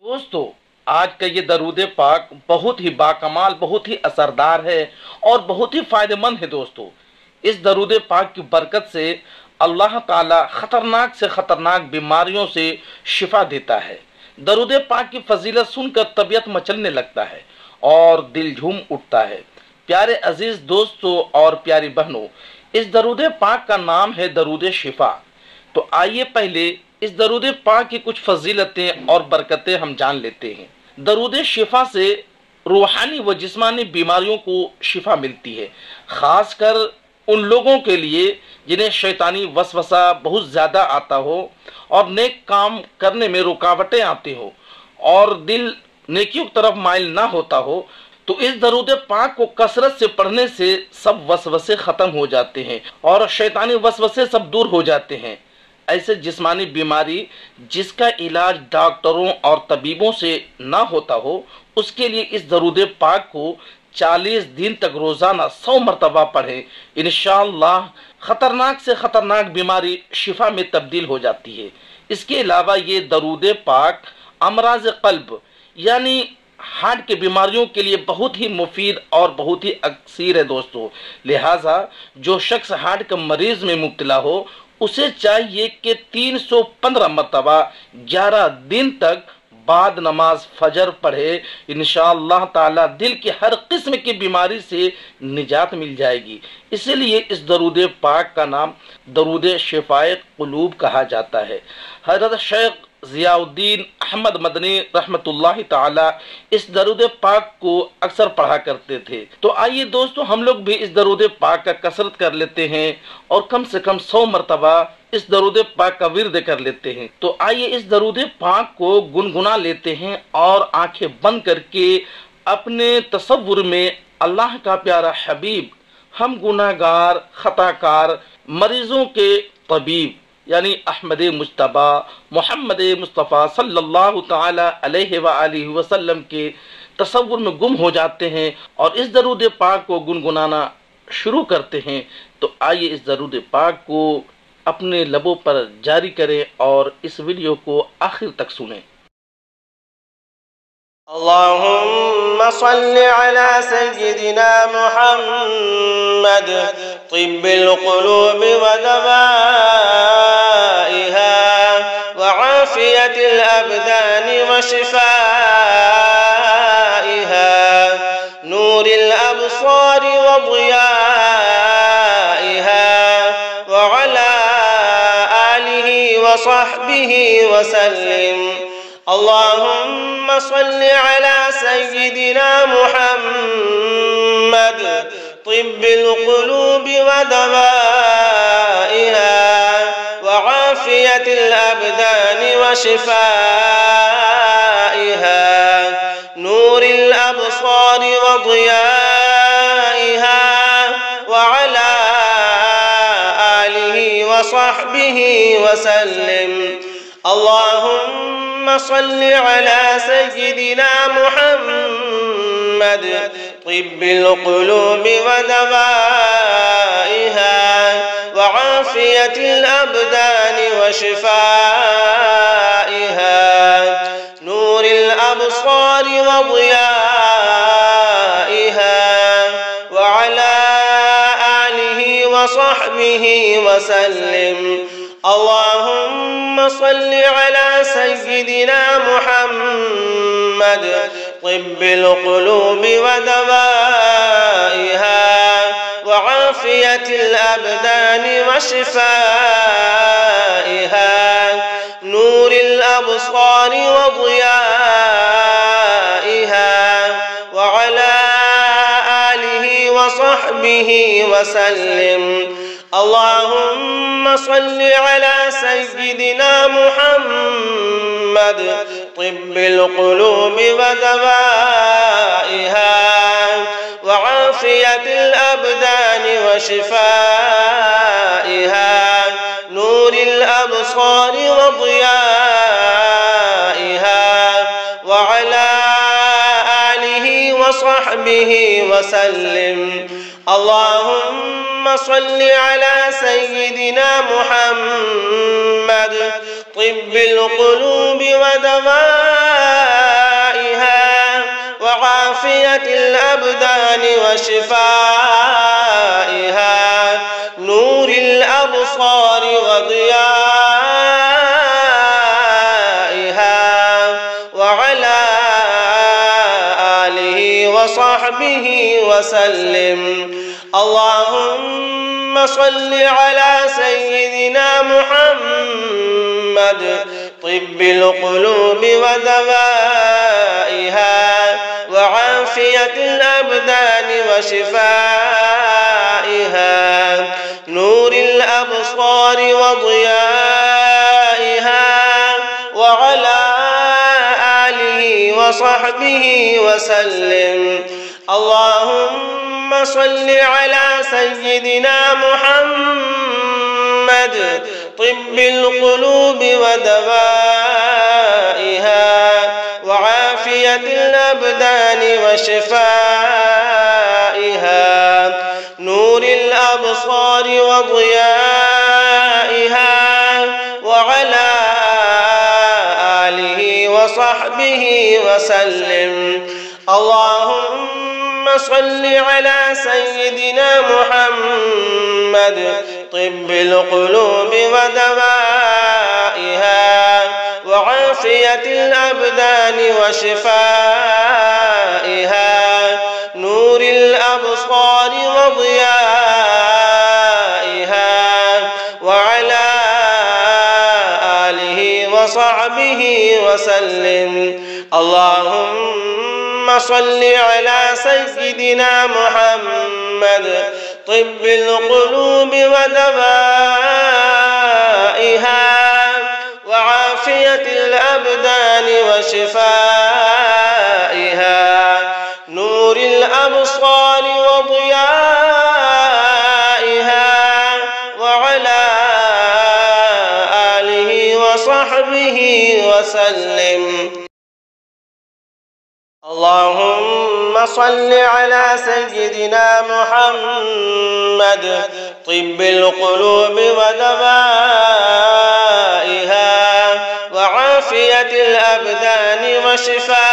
دوستو، آج کا یہ درود پاک بہت ہی باکمال، بہت ہی اثردار ہے اور بہت ہی فائدہ مند ہے دوستو۔ اس درود پاک کی برکت سے اللہ تعالی خطرناک سے خطرناک بیماریوں سے شفا دیتا ہے۔ درود پاک کی فضیلت سن کر طبیعت مچلنے لگتا ہے اور دل جھوم اٹھتا ہے۔ پیارے عزیز دوستو اور پیاری بہنوں، اس درود پاک کا نام ہے درود شفا۔ تو آئیے پہلے اس درود پاک کی کچھ فضیلتیں اور برکتیں ہم جان لیتے ہیں۔ درود شفا سے روحانی و جسمانی بیماریوں کو شفا ملتی ہے، خاص کر ان لوگوں کے لیے جنہیں شیطانی وسوسہ بہت زیادہ آتا ہو اور نیک کام کرنے میں رکاوٹیں آتی ہو اور دل نیکیوں کی طرف مائل نہ ہوتا ہو۔ تو اس درود پاک کو کثرت سے پڑھنے سے سب وسوسے ختم ہو جاتے ہیں اور شیطانی وسوسے سب دور ہو جاتے ہیں۔ ایسے جسمانی بیماری جس کا علاج ڈاکٹروں اور طبیبوں سے نہ ہوتا ہو، اس کے لیے اس درود پاک کو 40 دن تک روزانہ 100 مرتبہ پڑھیں۔ انشاءاللہ خطرناک سے خطرناک بیماری شفا میں تبدیل ہو جاتی ہے۔ اس کے علاوہ یہ درود پاک امراض قلب یعنی ہارٹ کے بیماریوں کے لیے بہت ہی مفید اور بہت ہی اکثیر ہے دوستو۔ لہٰذا جو شخص ہارٹ کا مریض میں مبتلا ہو، اسے چاہیے کہ 315 مرتبہ 11 دن تک بعد نماز فجر پڑھے۔ انشاءاللہ تعالی دل کی ہر قسم کی بیماری سے نجات مل جائے گی۔ اسی لیے اس درود پاک کا نام درود شفائے قلوب کہا جاتا ہے۔ حضرت شیخ ضیاء الدین احمد مدنی رحمۃ اللہ تعالی اس درود پاک کو اکثر پڑھا کرتے تھے۔ تو آئیے دوستو ہم لوگ بھی اس درود پاک کا کثرت کر لیتے ہیں اور کم سے کم 100 مرتبہ اس درود پاک کا ورد کر لیتے ہیں۔ تو آئیے اس درود پاک کو گنگنا لیتے ہیں اور آنکھیں بند کر کے اپنے تصور میں اللہ کا پیارا حبیب، ہم گناہ گار، خطا کار، مریضوں کے طبیب یعنی احمد مجتبی محمد مصطفیٰ صلی اللہ تعالی علیہ وآلہ وسلم کے تصور میں گم ہو جاتے ہیں اور اس درود پاک کو گنگنانا شروع کرتے ہیں۔ تو آئیے اس درود پاک کو اپنے لبوں پر جاری کریں اور اس ویڈیو کو آخر تک سنیں۔ اللهم صل على سيدنا محمد طب القلوب ودوائها وعافية الأبدان وشفائها نور الأبصار وضيائها وعلى آله وصحبه وسلم۔ اللهم صل على سيدنا محمد طب القلوب ودوائها وعافية الأبدان وشفائها نور الأبصار وضيائها وعلى آله وصحبه وسلم۔ اللهم صل على سيدنا محمد طب القلوب ودوائها وعافية الأبدان وشفائها نور الأبصار وضيائها وعلى آله وصحبه وسلم۔ اللهم صل على سيدنا محمد طب القلوب ودوائها وعافية الأبدان وشفائها نور الأبصار وضيائها وعلى آله وصحبه وسلم۔ اللهم صل على سيدنا محمد طب القلوب ودوائها وعافية الأبدان وشفائها نور الأبصار وضيائها وعلى آله وصحبه وسلم۔ اللهم صل على سيدنا محمد طب القلوب ودوائها وعافية الأبدان وشفائها، نور الأبصار وضيائها، وعلى آله وصحبه وسلم. اللهم صل على سيدنا محمد طب القلوب ودوائها، وعافية الأبدان وشفائها، نور الأبصار وضيائها، وعلى آله وصحبه وسلم. اللهم صل على سيدنا محمد طب القلوب ودوائها، وعافية الأبدان وشفائها، نور الأبصار وضيائها، وعلى آله وصحبه وسلم. اللهم صل على سيدنا محمد طب القلوب ودوائها، وعافية الأبدان وشفائها، نور الأبصار وضيائها، وعلى آله وصحبه وسلم. اللهم صل على سيدنا محمد طب القلوب ودوائها، وعافية الأبدان وشفائها، نور الأبصار وضيائها، وعلى آله وصحبه وسلم. اللهم صل على سيدنا محمد طب القلوب ودوائها، وعافية الأبدان وشفائها،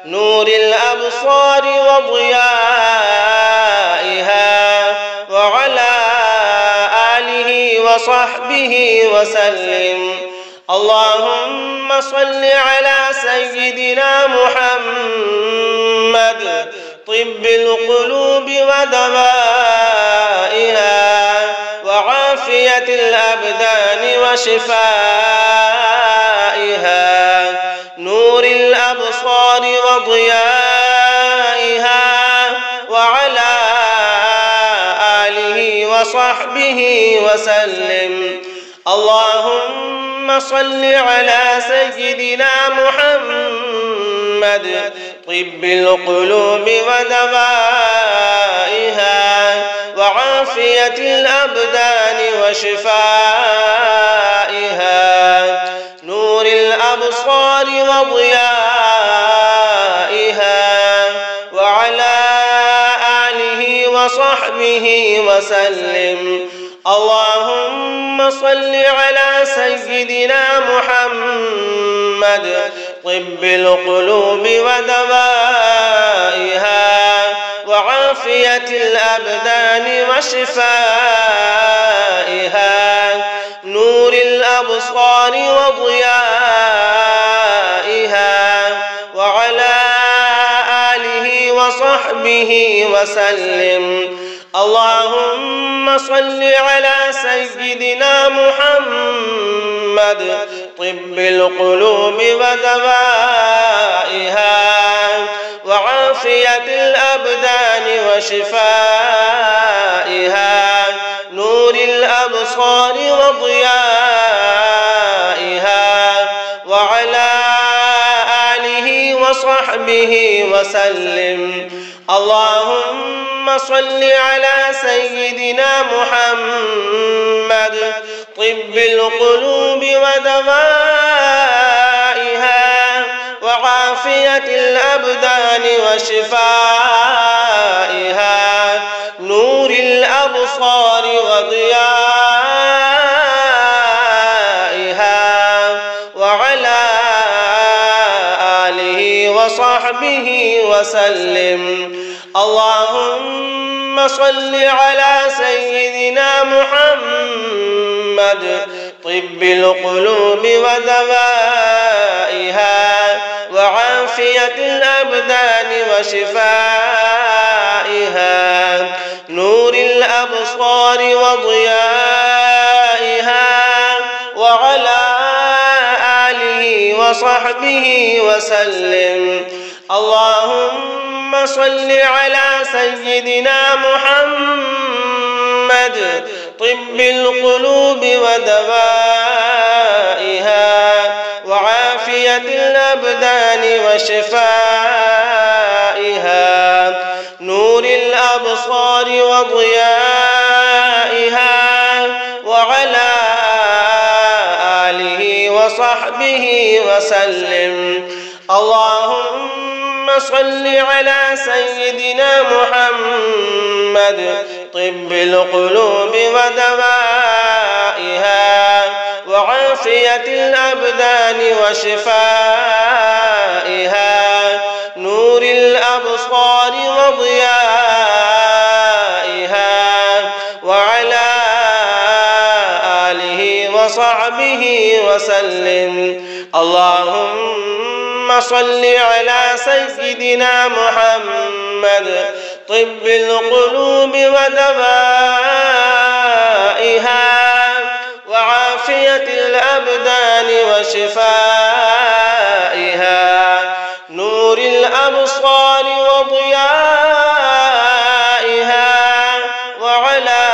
نور الأبصار وضيائها، وعلى آله وصحبه وسلم. اللهم صل على سيدنا محمد طب القلوب ودوائها، وعافية الأبدان وشفائها، نور الأبصار وضيائها، وعلى آله وصحبه وسلم. اللهم صل على سيدنا محمد طب القلوب ودوائها، وعافية الأبدان وشفائها، نور الأبصار وضيائها، وعلى آله وصحبه وسلم. اللهم صل على سيدنا محمد طب القلوب ودوائها، وعافية الأبدان وشفائها، نور الأبصار وضيائها، وعلى آله وصحبه وسلم. اللهم صل على سيدنا محمد طب القلوب ودوائها، وعافية الأبدان وشفائها، نور الأبصار وضيائها، وعلى آله وصحبه وسلم. اللهم صل على سيدنا محمد طب القلوب ودوائها، وعافية الأبدان وشفائها، نور الأبصار وضيائها، وعلى وصحبه وسلم. اللهم صل على سيدنا محمد طب القلوب ودوائها وعافية الأبدان وشفائها، نور الأبصار وضيائها، وعلى آله وصحبه وسلم. اللهم صل على سيدنا محمد طب القلوب ودوائها وعافية الأبدان وشفائها، نور الأبصار وضيائها، وعلى آله وصحبه وسلم. اللهم صل على سيدنا محمد طب القلوب ودوائها وعافية الأبدان وشفائها، نور الأبصار وضيائها، وعلى آله وصحبه وسلم. اللهم صل على سيدنا محمد طب القلوب ودوائها وعافية الأبدان وشفائها، نور الأبصار وضيائها، وعلى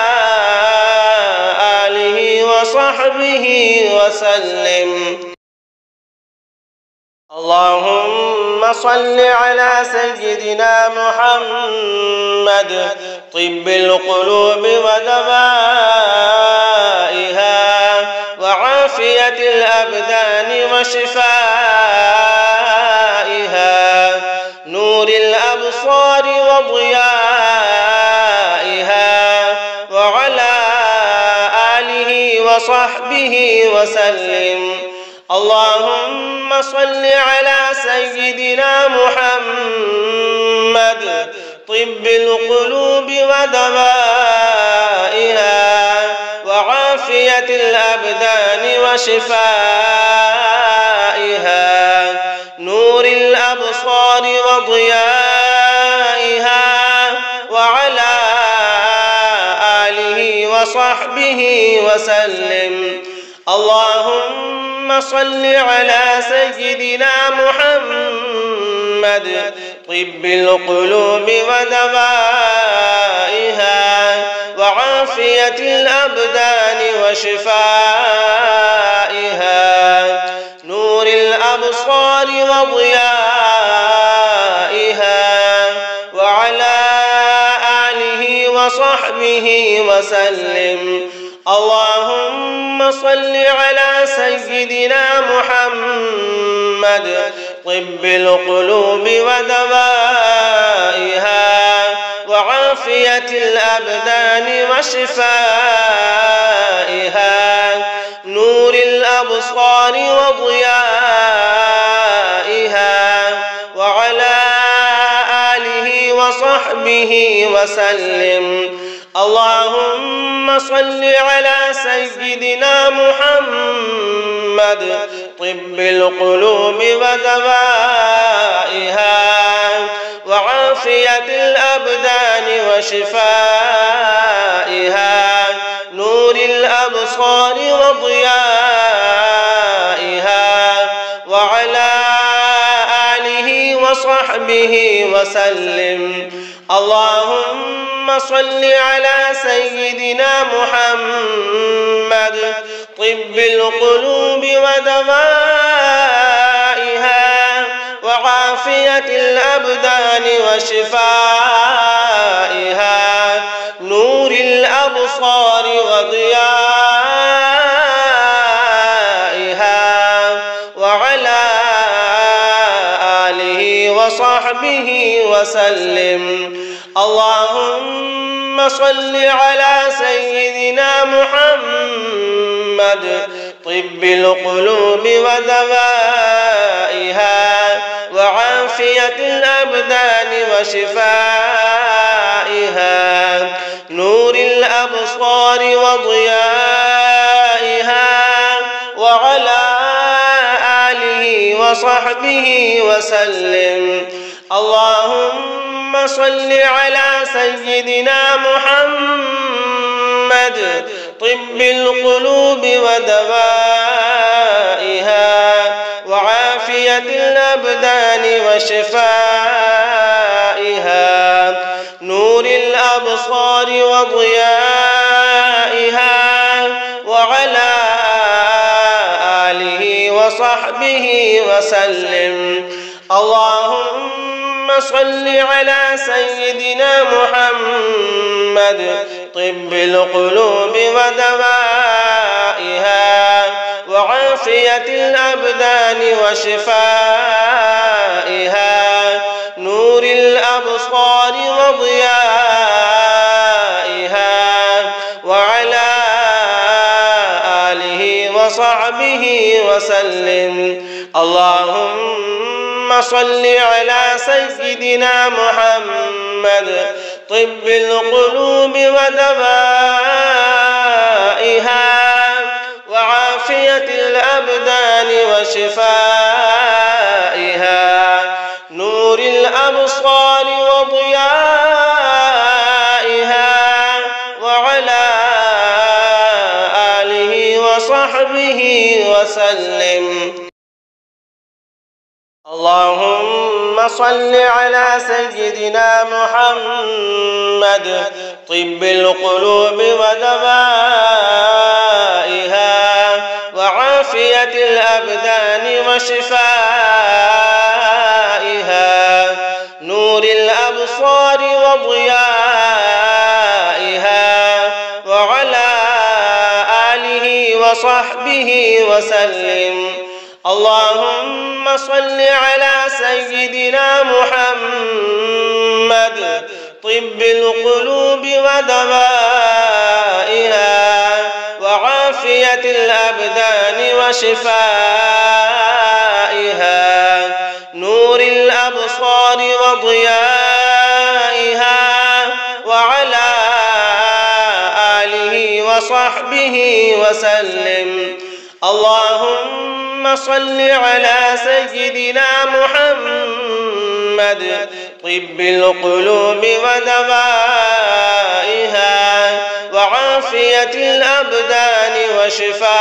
آله وصحبه وسلم. اللهم صل على سيدنا محمد طب القلوب ودوائها وعافية الأبدان وشفائها، نور الأبصار وضيائها، وعلى آله وصحبه وسلم. اللهم صل على سيدنا محمد طب القلوب ودوائها وعافية الأبدان وشفائها، نور الأبصار وضيائها، وعلى آله وصحبه وسلم. اللهم صل على سيدنا محمد طب القلوب ودوائها وعافية الأبدان وشفائها، نور الأبصار وضيائها، وعلى آله وصحبه وسلم. اللهم صل على سيدنا محمد طب القلوب ودوائها وعافية الأبدان وشفائها، نور الأبصار وضيائها، وعلى آله وصحبه وسلم. اللهم صل على سيدنا محمد طب القلوب ودوائها وعافية الأبدان وشفائها، نور الأبصار وضيائها، وعلى آله وصحبه وسلم. اللهم صل على سيدنا محمد طب القلوب ودوائها وعافية الأبدان وشفائها، نور الأبصار وضيائها، وعلى آله وصحبه وسلم. اللهم صل على سيدنا محمد طب القلوب ودوائها وعافية وعافية الأبدان وشفائها، نور الأبصار وضيائها، وعلى آله وصحبه وسلم. اللهم صل على سيدنا محمد طب القلوب ودوائها، وعافية الأبدان وشفائها، نور الأبصار وضيائها، وعلى آله وصحبه وسلم. اللهم صل على سيدنا محمد طب القلوب ودوائها، وعافية الأبدان وشفائها، نور الأبصار وضيائها، وعلى آله وصحبه وسلم. اللهم صل على سيدنا محمد طب القلوب ودوائها، وعافية الأبدان وشفائها، نور الأبصار وضيائها، وعلى آله وصحبه وسلم. اللهم صل على سيدنا محمد طب القلوب ودوائها، وعافية الأبدان وشفائها، نور الأبصار وضيائها، وعلى آله وصحبه وسلم. اللهم صل على سيدنا محمد طب القلوب ودوائها، وعافية الأبدان وشفائها، نور الأبصار وضيائها، وعلى آله وصحبه وسلم. اللهم صل على سيدنا محمد طب القلوب ودوائها، وعافية الأبدان وشفائها،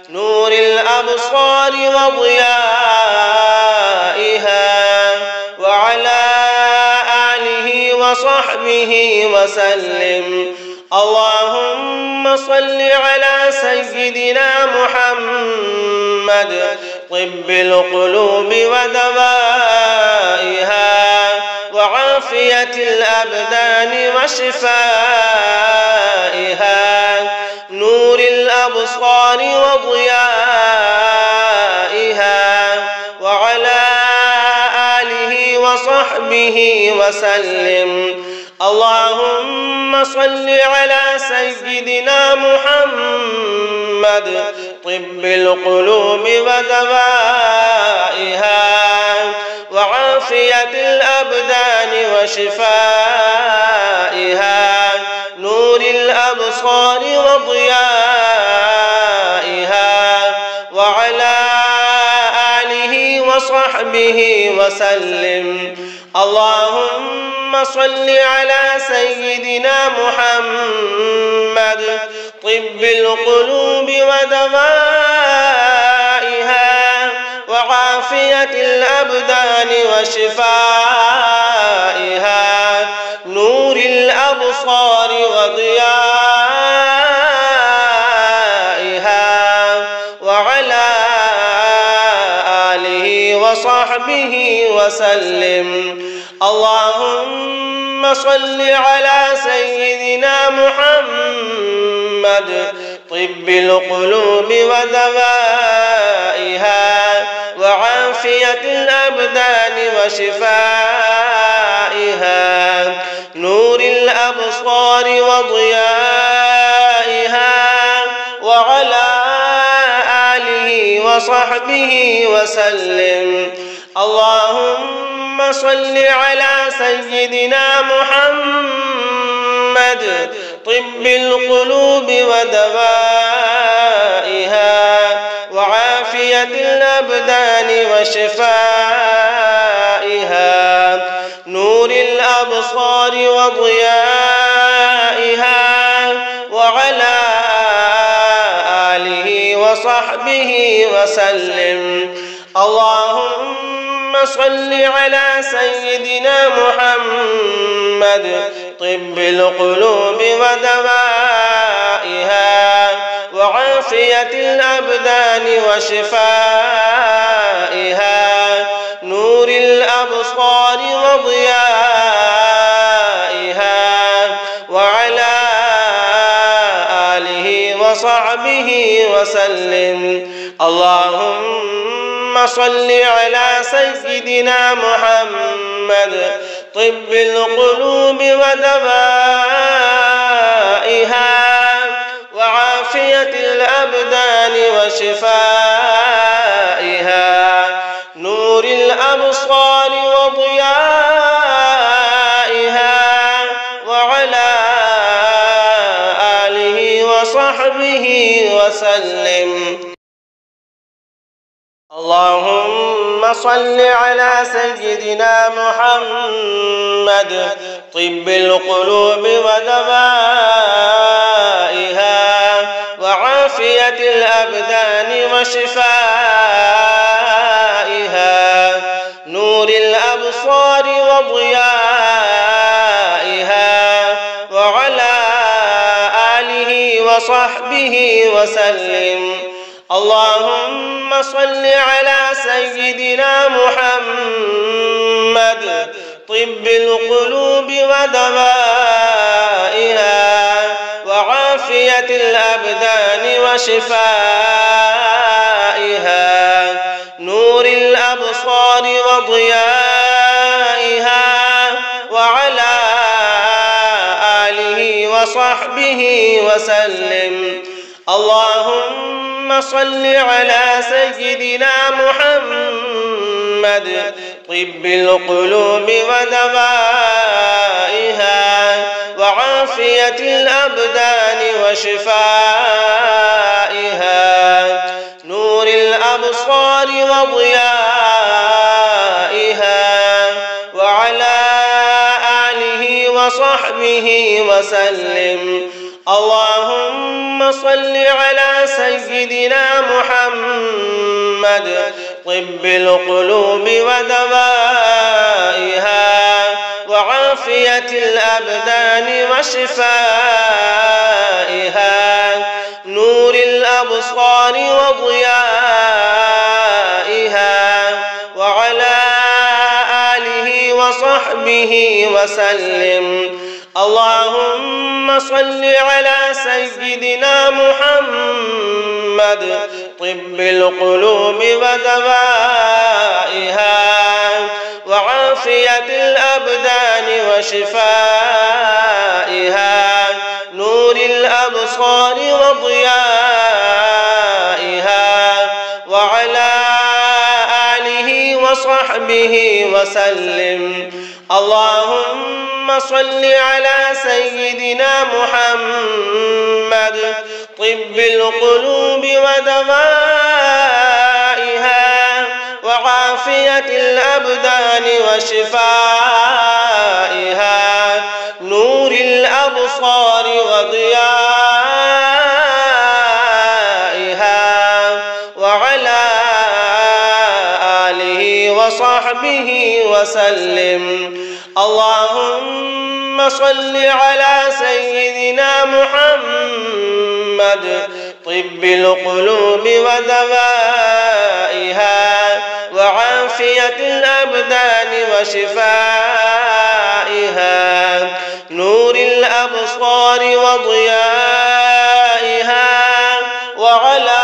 نور الأبصار وضيائها، وعلى آله وصحبه وسلم. اللهم صل على سيدنا محمد طب القلوب ودوائها، وعافية الأبدان وشفائها، نور الأبصار وضيائها، وعلى آله وصحبه وسلم. اللهم صل على سيدنا محمد طب القلوب ودوائها، وعافية الأبدان وشفائها، نور الأبصار وضيائها، وعلى آله وصحبه وسلم. اللهم صل على سيدنا محمد طب القلوب ودوائها، وعافية الأبدان وشفائها، نور الأبصار وضيائها، وعلى آله وصحبه وسلم. اللهم صل على سيدنا محمد طب القلوب ودوائها، وعافية الأبدان وشفائها، نور الأبصار وضيائها، وعلى آله وصحبه وسلم. اللهم صل على سيدنا محمد طب القلوب ودوائها وعافية الأبدان وشفائها، نور الأبصار وضيائها، وعلى آله وصحبه وسلم. اللهم صل على سيدنا محمد طب القلوب ودوائها وعافية الأبدان وشفائها، نور الأبصار وضيائها، وعلى آله وصحبه وسلم. اللهم صل على سيدنا محمد طب القلوب ودوائها وعافية الأبدان وشفائها، نور الأبصار وضيائها، وعلى آله وصحبه وسلم. اللهم صل على سيدنا محمد طب القلوب ودوائها وعافية الأبدان وشفائها، نور الأبصار وضيائها، وعلى آله وصحبه وسلم. اللهم صل على سيدنا محمد طب القلوب ودوائها وعافية الأبدان وشفائها، نور الأبصار وضيائها، وعلى آله وصحبه وسلم. اللهم صل على سيدنا محمد طب القلوب ودوائها وعافية الأبدان وشفائها، نور الأبصار وضيائها، وعلى آله وصحبه وسلم. اللهم صل على سيدنا محمد طب القلوب ودوائها وعافية الأبدان وشفائها، نور الأبصار وضيائها، وعلى آله وصحبه وسلم. اللهم صل على سيدنا محمد طب القلوب ودوائها وعافية الأبدان وشفائها، نور الأبصار وضيائها، وعلى آله وصحبه وسلم. اللهم صل على سيدنا محمد طب القلوب ودوائها وعافية الأبدان وشفائها، نور الأبصار وضيائها، وعلى آله وصحبه وسلم. اللهم صل على سيدنا محمد طب القلوب ودوائها وعافية الأبدان وشفائها، نور الأبصار وضيائها، وعلى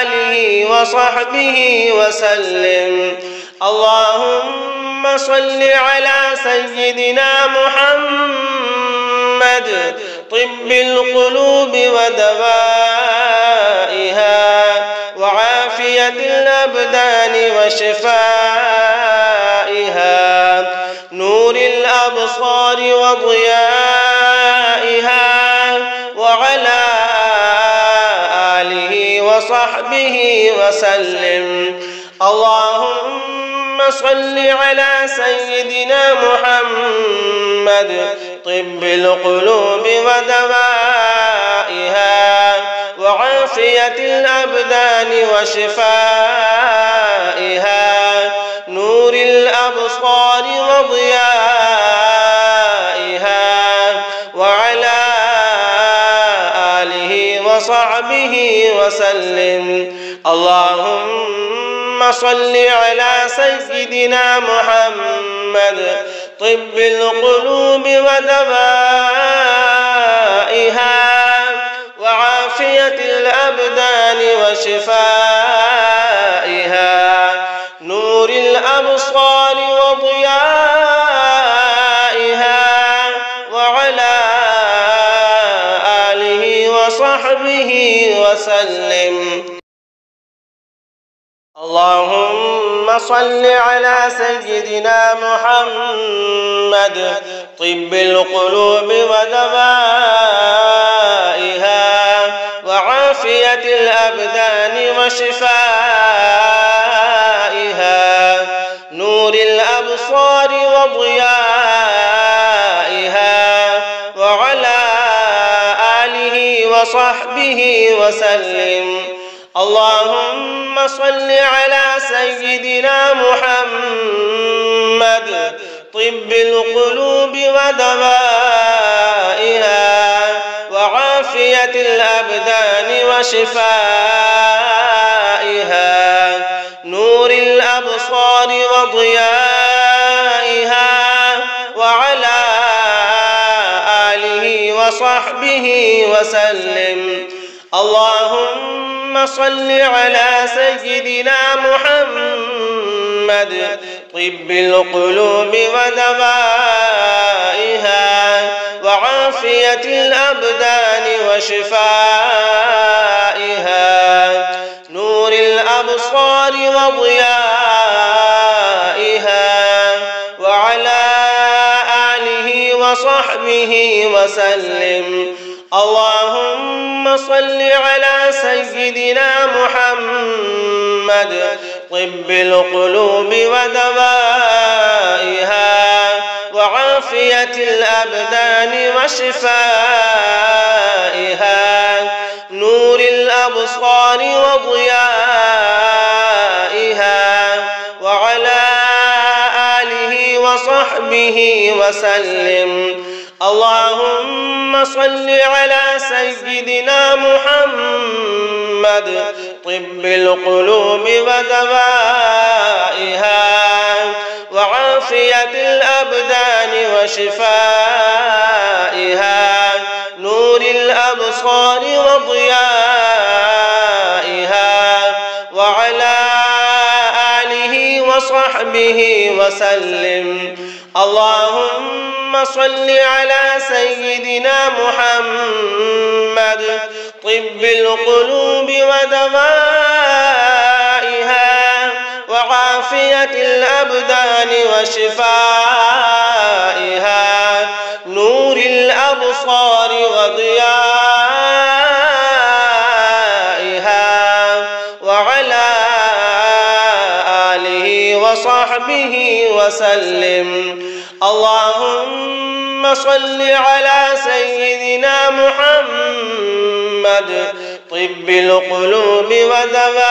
آله وصحبه وسلم. اللهم صل على سيدنا محمد طب القلوب ودوائها وعافية وعافية الأبدان وشفائها، نور الأبصار وضيائها، وعلى آله وصحبه وسلم. اللهم صل على سيدنا محمد طب القلوب ودوائها، وعافية الأبدان وشفائها، نور الأبصار وضيائها، وعلى آله وصحبه وسلم. اللهم صل على سيدنا محمد طب القلوب ودوائها، وعافية الأبدان وشفائها، نور الأبصار وضيائها، وعلى آله وصحبه وسلم. اللهم صل على سيدنا محمد طب القلوب ودوائها، وعافية الأبدان وشفائها، نور الأبصار وضيائها، وعلى آله وصحبه وسلم. اللهم صل على سيدنا محمد طب القلوب ودوائها، وعافية الأبدان وشفائها، نور الأبصار وضيائها، وعلى آله وصحبه وسلم. اللهم صل على سيدنا محمد طب القلوب ودوائها، وعافية الأبدان وشفائها، نور الأبصار وضيائها، وعلى آله وصحبه وسلم. اللهم صل على سيدنا محمد طب القلوب ودوائها، وعافية الأبدان وشفائها، نور الأبصار وضيائها، وعلى آله وصحبه وسلم. اللهم صل على سيدنا محمد طب القلوب ودوائها، وعافية الأبدان وشفائها، نور الأبصار وضيائها، وعلى آله وصحبه وسلم. اللهم صل على سيدنا محمد طب القلوب ودوائها، وعافية الأبدان وشفائها، نور الأبصار وضيائها، وعلى آله وصحبه وسلم. اللهم صل على سيدنا محمد طب القلوب ودوائها،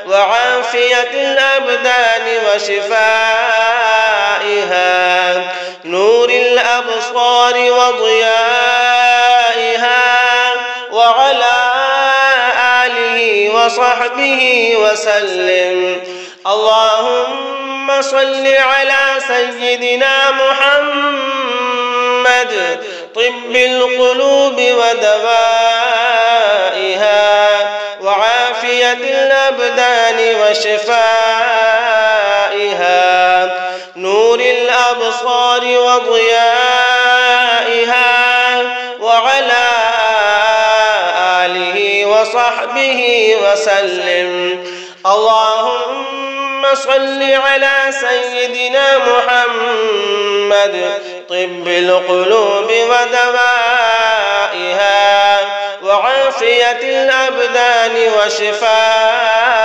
وعافية الأبدان وشفائها، نور الأبصار وضيائها، وعلى آله وصحبه وسلم. اللهم صل على سيدنا محمد طب القلوب ودوائها، وعافية الأبدان وشفائها، نور الأبصار وضيائها، وعلى آله وصحبه وسلم. اللهم صل على سيدنا محمد طب القلوب ودوائها وعافية الأبدان وشفائها،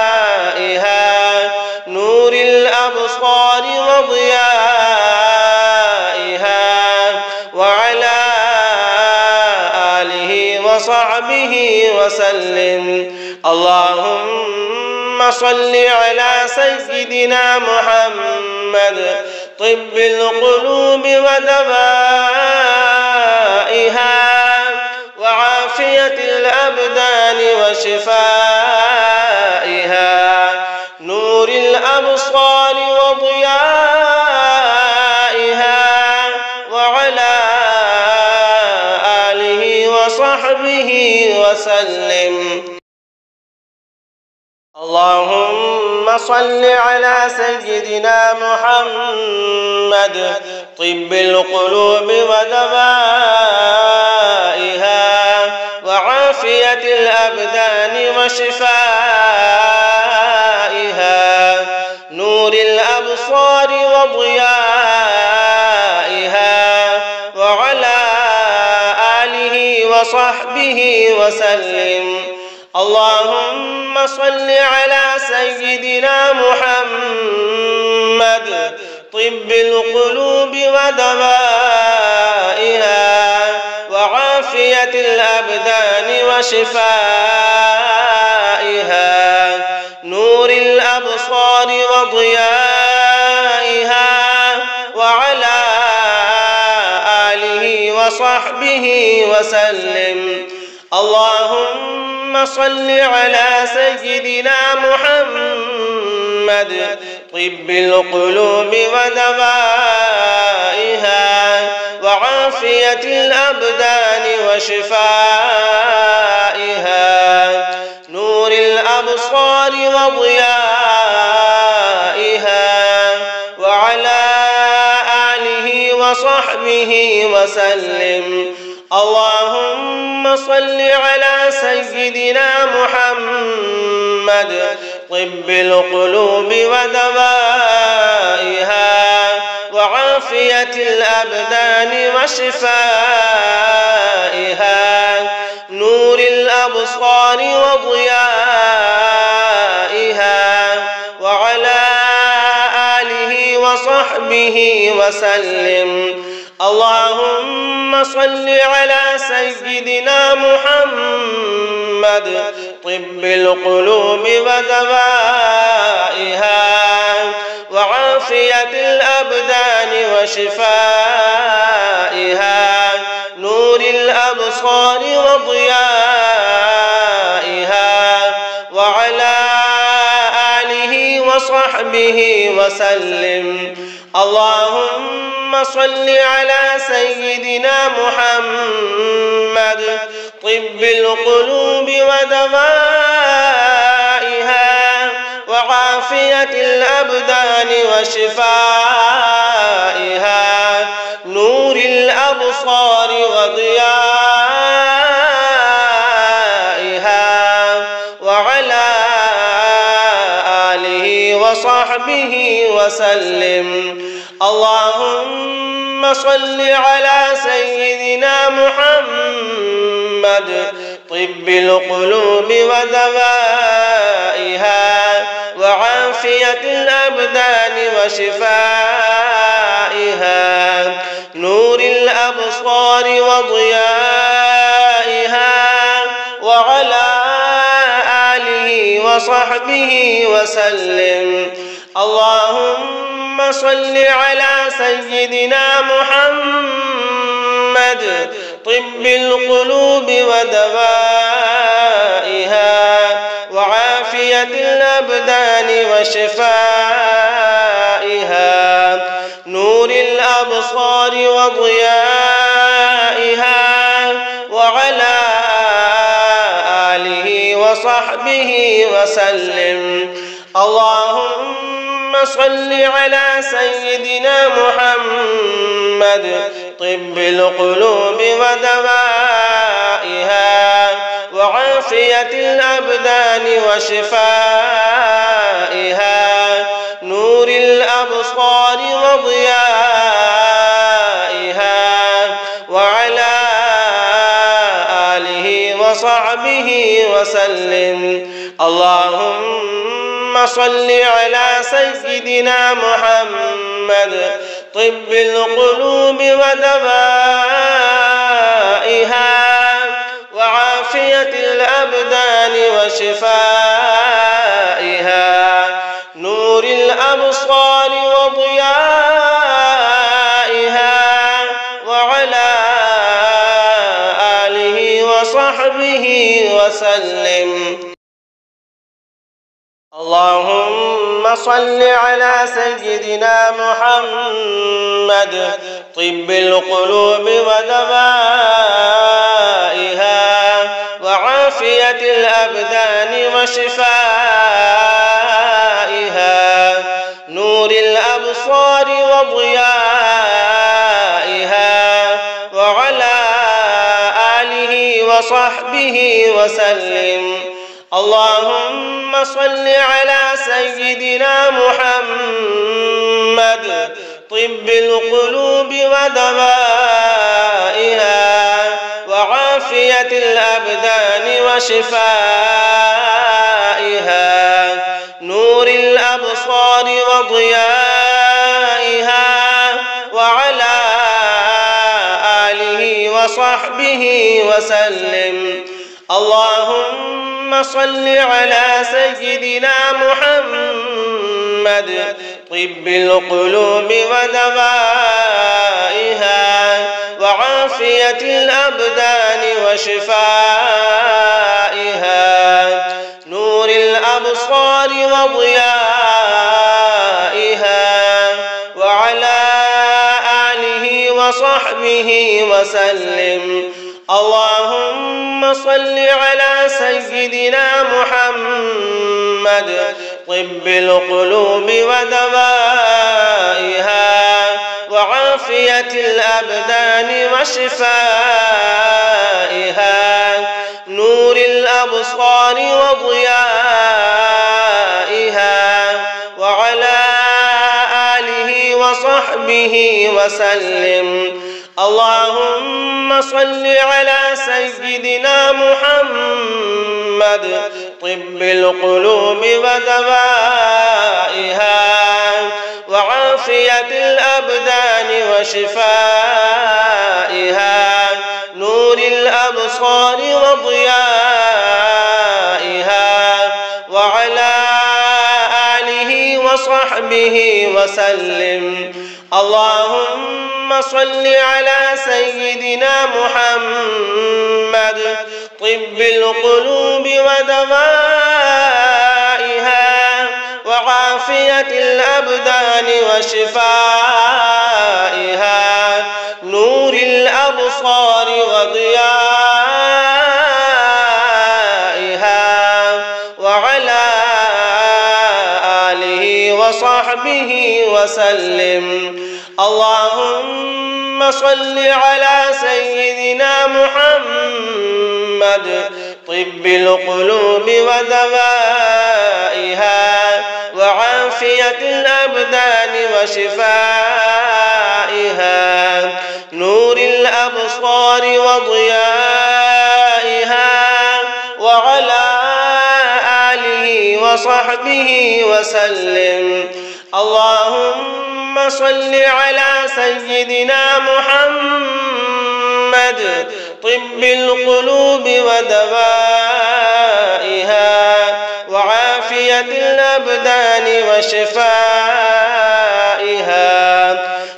نور الأبصار وضيائها، وعلى آله وصحبه وسلم. اللهم صل على سيدنا محمد طب القلوب ودوائها وعافية الأبدان وشفائها، نور الأبصار وضيائها، وعلى آله وصحبه وسلم. اللهم صل على سيدنا محمد طب القلوب ودوائها وعافية الأبدان وشفائها، نور الأبصار وضيائها، وعلى آله وصحبه وسلم. اللهم صل على سيدنا محمد طب القلوب ودوائها وعافية الأبدان وشفائها، نور الأبصار وضيائها، وعلى آله وصحبه وسلم. اللهم صل على سيدنا محمد طب القلوب ودوائها وعافية الأبدان وشفائها، نور الأبصار وضيائها، وعلى آله وصحبه وسلم. اللهم صل على سيدنا محمد طب القلوب ودوائها وعافية الأبدان وشفائها، نور الأبصار وضيائها، وعلى آله وصحبه وسلم. اللهم صل على سيدنا محمد طب القلوب ودوائها وعافية الأبدان وشفائها، نور الأبصار وضيائها، وعلى آله وصحبه وسلم. اللهم صل على سيدنا محمد طب القلوب ودوائها وعافية الأبدان وشفائها، نور الأبصار وضيائها، وعلى آله وصحبه وسلم. اللهم صل على سيدنا محمد طب القلوب ودوائها وعافية الأبدان وشفائها، نور الأبصار وضيائها، وعلى آله وصحبه وسلم. اللهم صل على سيدنا محمد طب القلوب ودوائها وعافية الأبدان وشفائها، نور الأبصار وضيائها، وعلى آله وصحبه وسلم. اللهم صل على سيدنا محمد طب القلوب ودوائها وعافية الأبدان وشفائها، نور الأبصار وضيائها، وعلى آله وصحبه وسلم. اللهم صل على سيدنا محمد طب القلوب ودوائها، وعافية الأبدان وشفائها، نور الأبصار وضيائها، وعلى آله وصحبه وسلم. اللهم صل على سيدنا محمد طب القلوب ودوائها، وعافية الأبدان وشفائها، نور الأبصار وضيائها، وعلى آله وصحبه وسلم. اللهم صل على سيدنا محمد طب القلوب ودوائها، وعافية الأبدان وشفائها، نور الأبصار وضيائها، وعلى آله وصحبه وسلم. اللهم صل على سيدنا محمد طب القلوب ودوائها، وعافية الأبدان وشفائها، نور الأبصار وضيائها، وعلى آله وصحبه وسلم. اللهم صل على سيدنا محمد طب القلوب ودوائها، وعافية الأبدان وشفائها، نور الأبصار وضيائها، وعلى آله وصحبه وسلم. اللهم صل على سيدنا محمد طب القلوب ودوائها، وعافية الأبدان وشفائها، نور الأبصار وضيائها، وعلى آله وصحبه وسلم. اللهم صل على سيدنا محمد طب القلوب ودوائها، وعافية الأبدان وشفائها، نور الأبصار وضيائها، وعلى آله وصحبه وسلم. اللهم صل على سيدنا محمد طب القلوب ودوائها، وعافية الأبدان وشفائها، نور الأبصار وضيائها، وعلى آله وصحبه وسلم. اللهم صل على سيدنا محمد طب القلوب ودوائها، وعافية الأبدان وشفائها،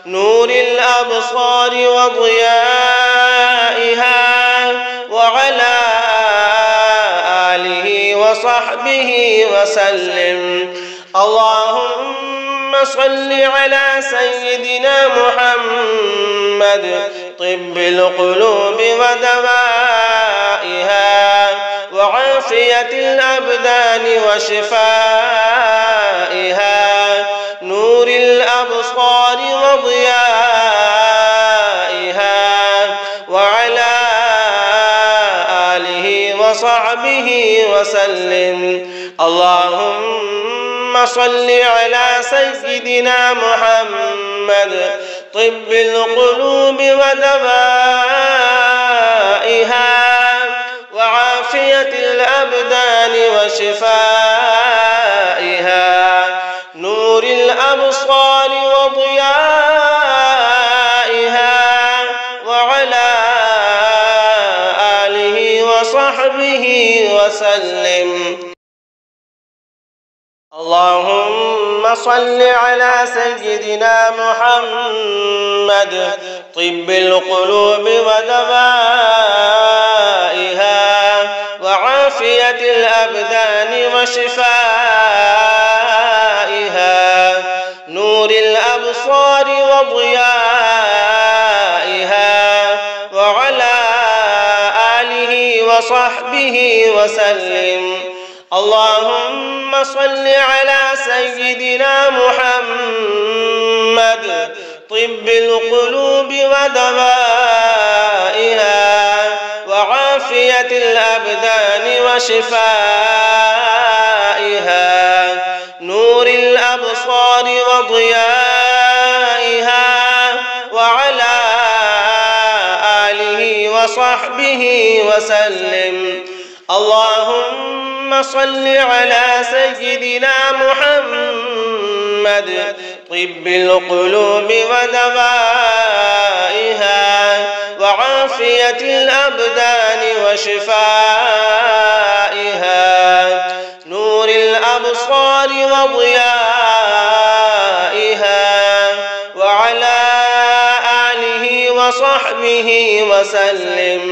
نور الأبصار وضيائها، وعلى آله وصحبه وسلم. اللهم صل على سيدنا محمد طب القلوب ودوائها، وعافية الأبدان وشفائها، نور الأبصار وضيائها، وعلى آله وصحبه وصحبه وسلم. اللهم صل على سيدنا محمد طب القلوب ودوائها وعافية الأبدان وشفائها، نور الأبصار وضيائها، وعلى آله وصحبه وسلم. اللهم صل على سيدنا محمد طب القلوب ودوائها وعافية الأبدان وشفائها، نور الأبصار وضيائها، وعلى آله وصحبه وسلم. اللهم صل على سيدنا محمد طب القلوب ودوائها وعافية الأبدان وشفائها، نور الأبصار وضيائها، وعلى آله وصحبه وسلم. اللهم صل على سيدنا محمد طب القلوب ودوائها وعافية الأبدان وشفائها، نور الأبصار وضيائها، وعلى آله وصحبه وسلم.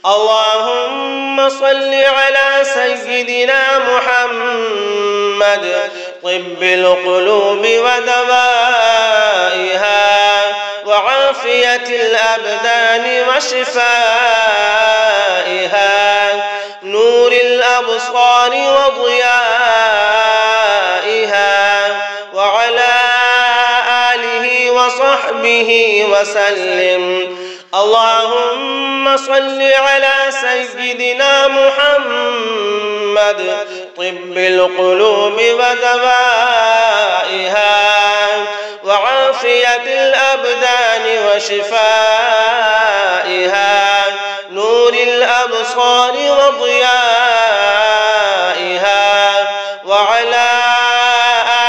اللهم صل على سيدنا محمد طب القلوب ودوائها وعافية الأبدان وشفائها، نور الأبصار وضيائها، وعلى آله وصحبه وسلم. اللهم صل على سيدنا محمد طب القلوب ودوائها وعافية الأبدان وشفائها، نور الأبصار وضيائها، وعلى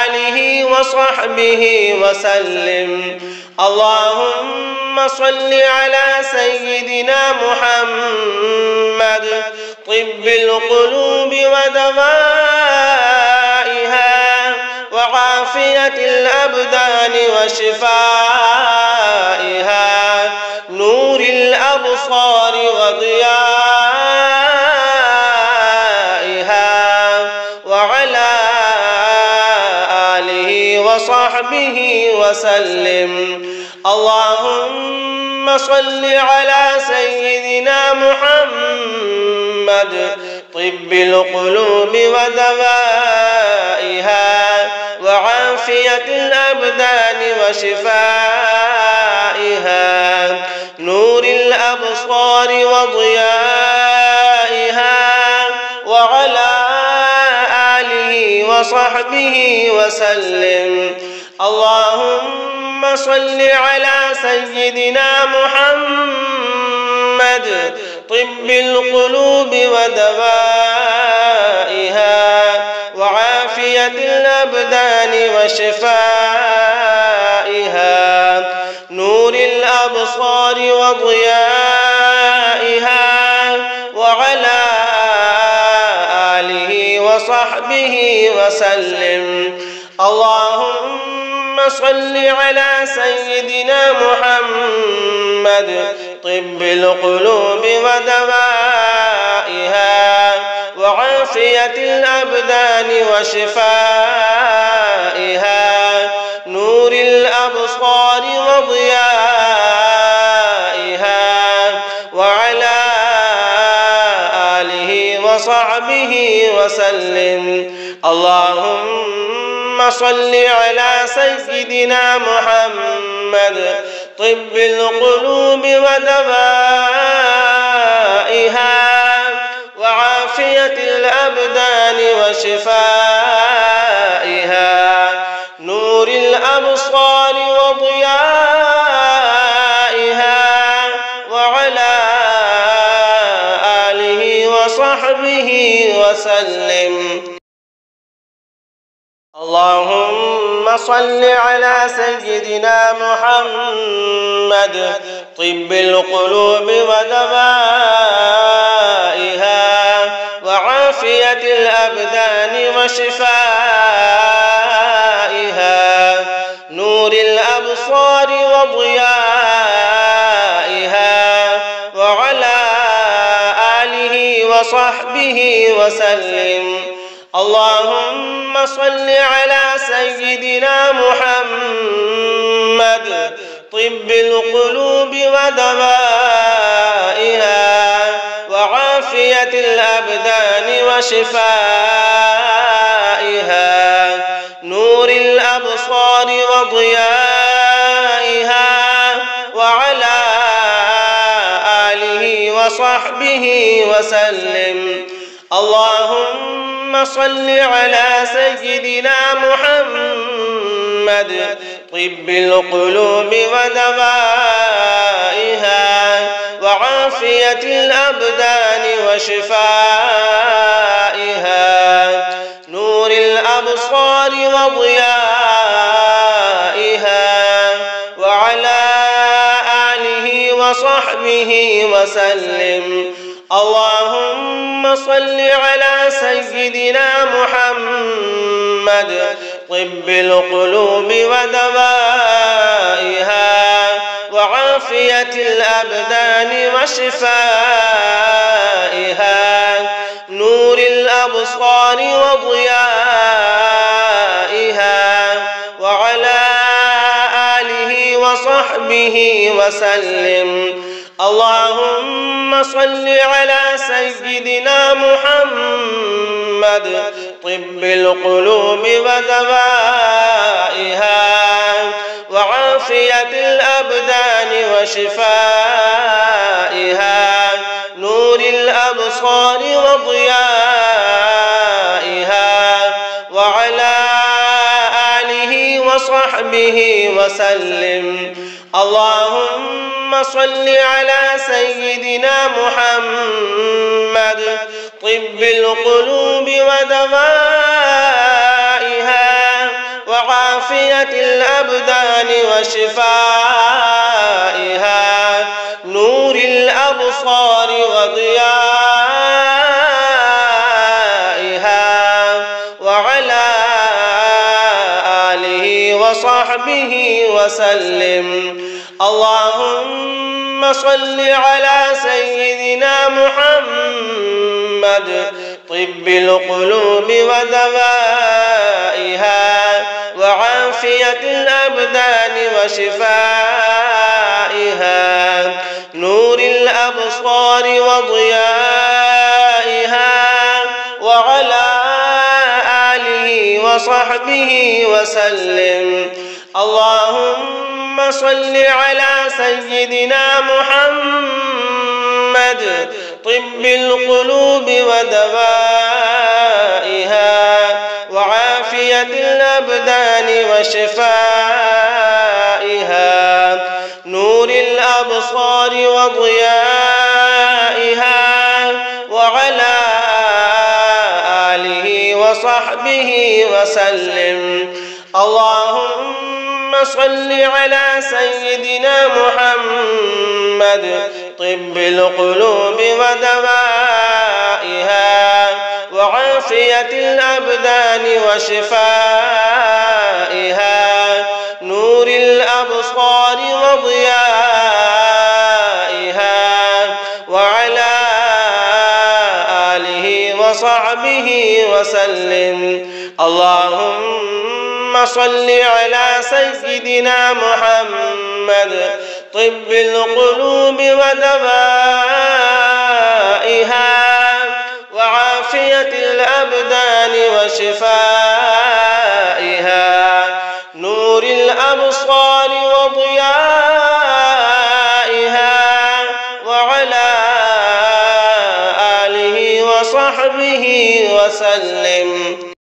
آله وصحبه وسلم. اللهم صل على سيدنا محمد طب القلوب ودوائها وعافية الأبدان وشفائها، نور الأبصار وضيائها، وعلى آله وصحبه وسلم. اللهم صل على سيدنا محمد طب القلوب ودوائها وعافية الأبدان وشفائها، نور الأبصار وضيائها، وعلى آله وصحبه وسلم. اللهم صل على سيدنا محمد طب القلوب ودوائها وعافية الأبدان وشفائها، نور الأبصار وضيائها، وعلى آله وصحبه وسلم. اللهم صل على سيدنا محمد طب القلوب ودوائها وعافية الأبدان وشفائها، نور الأبصار وضيائها، وعلى آله وصحبه وسلم. اللهم صل على سيدنا محمد طب القلوب ودوائها وعافية الأبدان وشفائها، نور الأبصار وضيائها، وعلى آله وصحبه وسلم. اللهم صل على سيدنا محمد طب القلوب ودوائها، وعافية الأبدان وشفائها، نور الأبصار وضيائها، وعلى آله وصحبه وسلم. اللهم صل على سيدنا محمد طب القلوب ودوائها، وعافية الأبدان وشفائها، نور الأبصار وضيائها، وعلى آله وصحبه وسلم. اللهم صل على سيدنا محمد طب القلوب ودوائها، وعافية الأبدان وشفائها، نور الأبصار وضيائها، وعلى آله وصحبه وسلم. اللهم صل على سيدنا محمد طب القلوب ودوائها، وعافية الأبدان وشفائها، نور الأبصار وضيائها، وعلى آله وصحبه وسلم. اللهم صل على سيدنا محمد طب القلوب ودوائها، وعافية الأبدان وشفائها، نور الأبصار وضيائها، وعلى آله وصحبه وسلم. اللهم صل على سيدنا محمد طب القلوب ودوائها، وعافية الأبدان وشفائها، نور الأبصار وضيائها، وعلى آله وصحبه وسلم. اللهم صل على سيدنا محمد طب القلوب ودوائها، وعافية الأبدان وشفائها، نور الأبصار وضيائها، وعلى آله وصحبه وسلم. اللهم صل على سيدنا محمد طب القلوب ودوائها، وعافية الأبدان وشفائها، نور الأبصار وضيائها، وعلى آله وصحبه وسلم. اللهم صل على سيدنا محمد طب القلوب ودوائها، وعافية الأبدان وشفائها، نور الأبصار وضيائها، وعلى آله وصحبه وسلم. اللهم صل على سيدنا محمد طب القلوب ودوائها، وعافية الأبدان وشفائها، نور الأبصار وضيائها، وعلى آله وصحبه وسلم.